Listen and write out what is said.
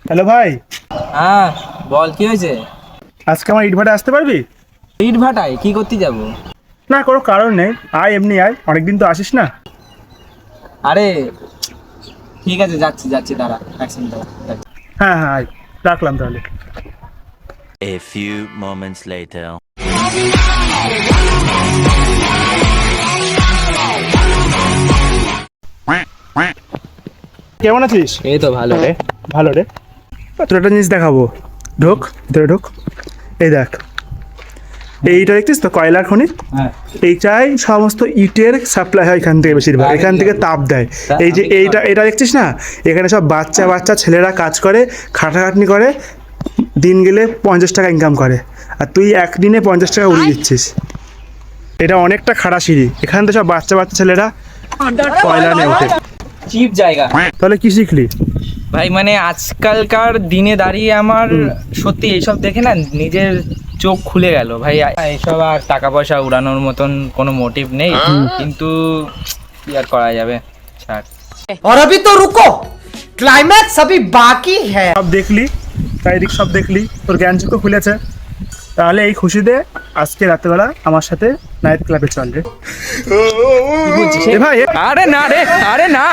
Hello ভাই, হ্যাঁ বল, কি হয়েছে? আজকে আমার ইটভাটা আসতে পারবি? ইট ভাটায় কি করতে যাব? না, কোনো কারণ নেই, আয় এমনি আয়, অনেকদিন তো আসিস না। আরে ঠিক আছে, যাচ্ছি যাচ্ছি, দাঁড়া এক সেকেন্ড যাচ্ছি। হ্যাঁ হ্যাঁ আয়, রাখলাম তাহলে। A few moments later. কেমন আছিস? এই তো ভালো রে। ভালো রে। তোর একটা জিনিস দেখাবো, ঢোক ভিতরে ঢোক। এই দেখ, এইটা দেখছিস তো কয়লার খনি। হ্যাঁ এইটাই সমস্ত ইটের সাপ্লাই হয় এখান থেকে, বেশিরভাগ এখান থেকে তাপ দেয়। এই যে এইটা দেখছিস না, এখানে সব বাচ্চা বাচ্চা ছেলেরা কাজ করে, খাটাখাটনি করে, দিন গেলে 50 টাকা ইনকাম করে, আর তুই একদিনে 50 টাকা উড়িয়ে দিচ্ছিস। এটা অনেকটা খাড়া সিঁড়ি, এখান থেকে সব বাচ্চা বাচ্চা ছেলেরা কয়লা নিয়ে ওঠে। চিপ জায়গা। তাহলে কি শিখলি? ভাই মানে আজকালকার দিনে দাঁড়িয়ে আমার সত্যি এইসব দেখে না নিজের চোখ খুলে গেল ভাই। এইসব আর টাকা পয়সা উড়ানোর মতন কোনো মোটিভ নেই, কিন্তু কি আর করা যাবে, ছাড়। और अभी तो रुको, क्लाइमैक्स अभी बाकी है। সব দেখলি, চারিদিক সব দেখলি, তোর জ্ঞান চক্ষু খুলেছে, তাহলে এই খুশিতে আজকে রাতেবেলা আমার সাথে নাইট ক্লাবে চল রে। কি বলছিস? এ ভাই, আরে না রে, আরে না।